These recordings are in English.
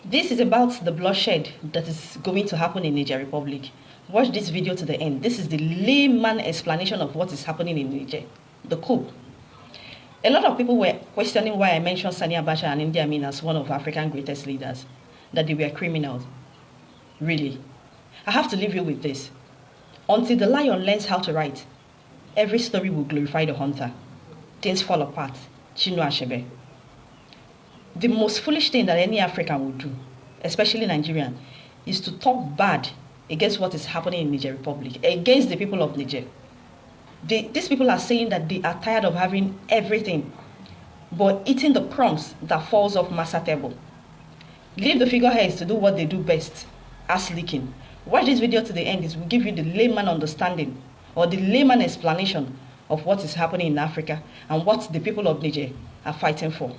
This is about the bloodshed that is going to happen in Niger Republic. Watch this video to the end. This is the layman explanation of what is happening in Niger. The coup. A lot of people were questioning why I mentioned Sani Abacha and Idi Amin as one of Africa's greatest leaders, that they were criminals. Really. I have to leave you with this. Until the lion learns how to write, every story will glorify the hunter. Things fall apart. Chinua Achebe. The most foolish thing that any African would do, especially Nigerian, is to talk bad against what is happening in Niger Republic, against the people of Niger. These people are saying that they are tired of having everything, but eating the crumbs that falls off Massa table. Leave the figureheads to do what they do best, ass licking. Watch this video to the end. It will give you the layman understanding or the layman explanation of what is happening in Africa and what the people of Niger are fighting for.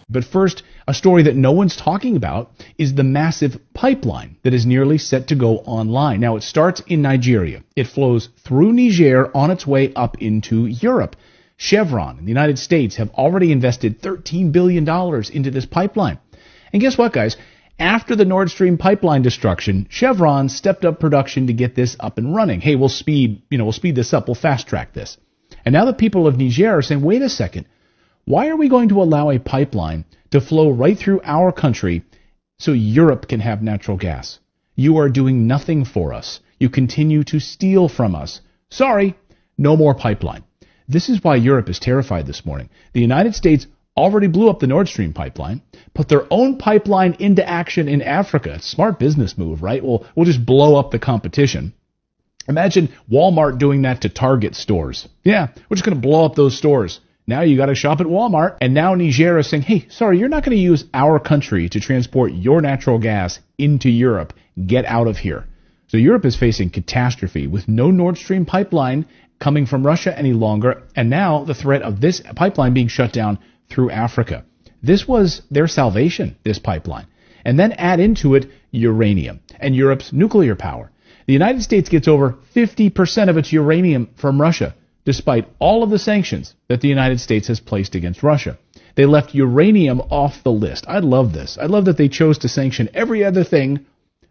But first, a story that no one's talking about is the massive pipeline that is nearly set to go online. Now, it starts in Nigeria. It flows through Niger on its way up into Europe. Chevron in the United States have already invested $13 billion into this pipeline. And guess what, guys? After the Nord Stream pipeline destruction, Chevron stepped up production to get this up and running. Hey, we'll speed this up. We'll fast track this. And now the people of Niger are saying, wait a second. Why are we going to allow a pipeline to flow right through our country so Europe can have natural gas? You are doing nothing for us. You continue to steal from us. Sorry, no more pipeline. This is why Europe is terrified this morning. The United States already blew up the Nord Stream pipeline, put their own pipeline into action in Africa. Smart business move, right? We'll just blow up the competition. Imagine Walmart doing that to Target stores. Yeah, we're just going to blow up those stores. Now you got to shop at Walmart. And now Niger is saying, hey, sorry, you're not going to use our country to transport your natural gas into Europe. Get out of here. So Europe is facing catastrophe with no Nord Stream pipeline coming from Russia any longer. And now the threat of this pipeline being shut down through Africa. This was their salvation, this pipeline. And then add into it uranium and Europe's nuclear power. The United States gets over 50% of its uranium from Russia, despite all of the sanctions that the United States has placed against Russia. They left uranium off the list. I love this. I love that they chose to sanction every other thing,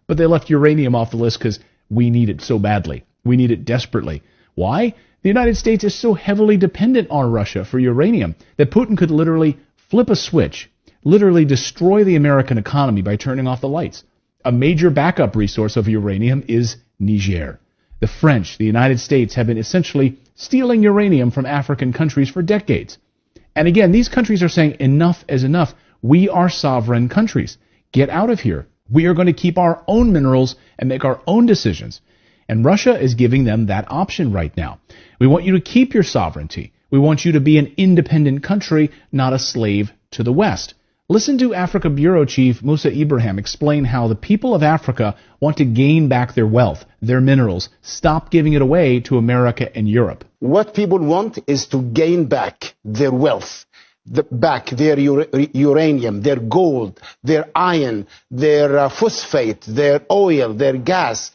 but they left uranium off the list because we need it so badly. We need it desperately. Why? The United States is so heavily dependent on Russia for uranium that Putin could literally flip a switch, literally destroy the American economy by turning off the lights. A major backup resource of uranium is Niger. The French, the United States, have been essentially stealing uranium from African countries for decades. And again, these countries are saying enough is enough. We are sovereign countries. Get out of here. We are going to keep our own minerals and make our own decisions. And Russia is giving them that option right now. We want you to keep your sovereignty. We want you to be an independent country, not a slave to the West. Listen to Africa Bureau Chief Musa Ibrahim explain how the people of Africa want to gain back their wealth, their minerals, stop giving it away to America and Europe. What people want is to gain back their wealth, back their uranium, their gold, their iron, their phosphate, their oil, their gas.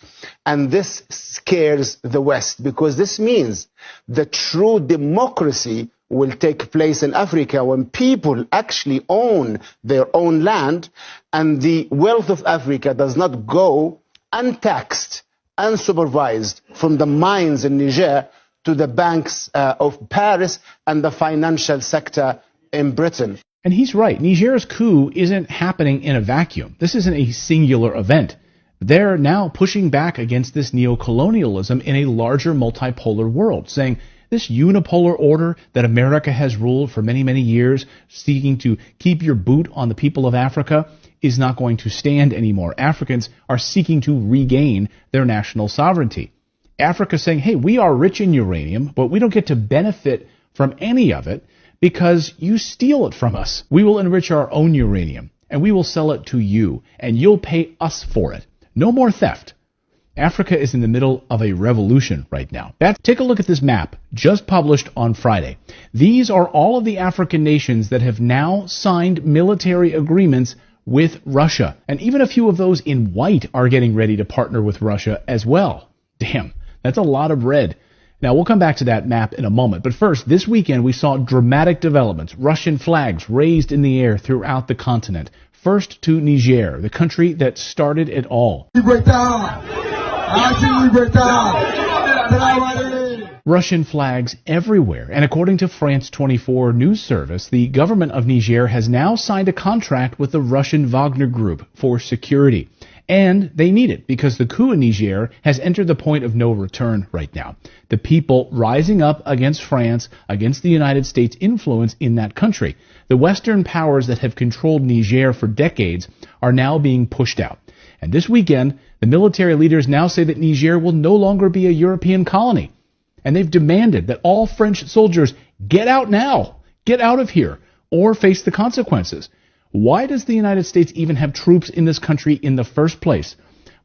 And this scares the West because this means the true democracy will take place in Africa when people actually own their own land and the wealth of Africa does not go untaxed, unsupervised from the mines in Niger to the banks of Paris and the financial sector in Britain. And he's right. Niger's coup isn't happening in a vacuum. This isn't a singular event. They're now pushing back against this neocolonialism in a larger multipolar world, saying this unipolar order that America has ruled for many, many years, seeking to keep your boot on the people of Africa, is not going to stand anymore. Africans are seeking to regain their national sovereignty. Africa saying, hey, we are rich in uranium, but we don't get to benefit from any of it because you steal it from us. We will enrich our own uranium, and we will sell it to you, and you'll pay us for it. No more theft. Africa is in the middle of a revolution right now. Take a look at this map, just published on Friday. These are all of the African nations that have now signed military agreements with Russia. And even a few of those in white are getting ready to partner with Russia as well. Damn, that's a lot of red. Now, we'll come back to that map in a moment. But first, this weekend we saw dramatic developments. Russian flags raised in the air throughout the continent. First to Niger, the country that started it all. Russian flags everywhere, and according to France 24 news service, the government of Niger has now signed a contract with the Russian Wagner Group for security. And they need it because the coup in Niger has entered the point of no return right now. The people rising up against France, against the United States' influence in that country. The Western powers that have controlled Niger for decades are now being pushed out. And this weekend, the military leaders now say that Niger will no longer be a European colony. And they've demanded that all French soldiers get out now, get out of here, or face the consequences. Why does the United States even have troops in this country in the first place?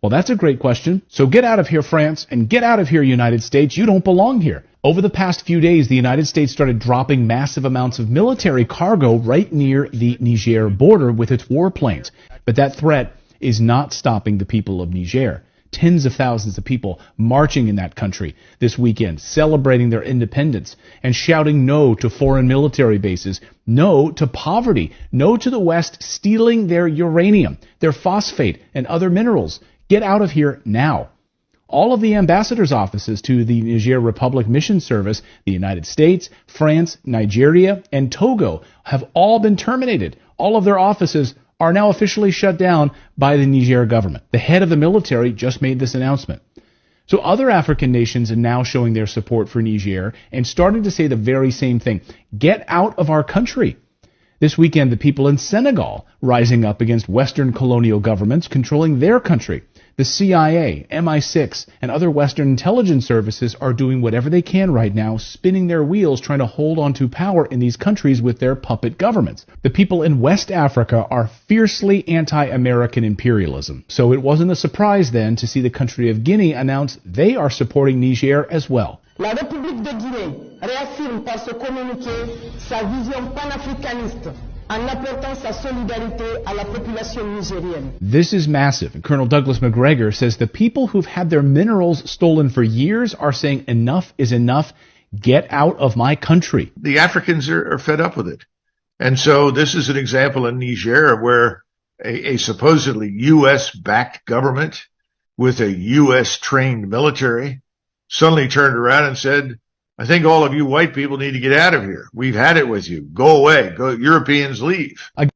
Well, that's a great question. So get out of here, France, and get out of here, United States. You don't belong here. Over the past few days, the United States started dropping massive amounts of military cargo right near the Niger border with its warplanes. But that threat is not stopping the people of Niger. Tens of thousands of people marching in that country this weekend, celebrating their independence and shouting no to foreign military bases, no to poverty, no to the West stealing their uranium, their phosphate, and other minerals. Get out of here now. All of the ambassadors' offices to the Niger Republic Mission Service, the United States, France, Nigeria, and Togo have all been terminated. All of their offices are now officially shut down by the Niger government. The head of the military just made this announcement. So other African nations are now showing their support for Niger and starting to say the very same thing. Get out of our country. This weekend, the people in Senegal rising up against Western colonial governments controlling their country. The CIA, MI6, and other Western intelligence services are doing whatever they can right now, spinning their wheels, trying to hold on to power in these countries with their puppet governments. The people in West Africa are fiercely anti-American imperialism, so it wasn't a surprise then to see the country of Guinea announce they are supporting Niger as well. La République de Guinée réaffirme par ce communiqué sa vision panafricaniste en apportant sa solidarité à la population nigérienne. This is massive, and Colonel Douglas McGregor says the people who've had their minerals stolen for years are saying enough is enough. Get out of my country. The Africans are fed up with it. And so this is an example in Niger where a supposedly U.S.-backed government with a U.S.-trained military suddenly turned around and said, I think all of you white people need to get out of here. We've had it with you. Go away. Go, Europeans leave. Again,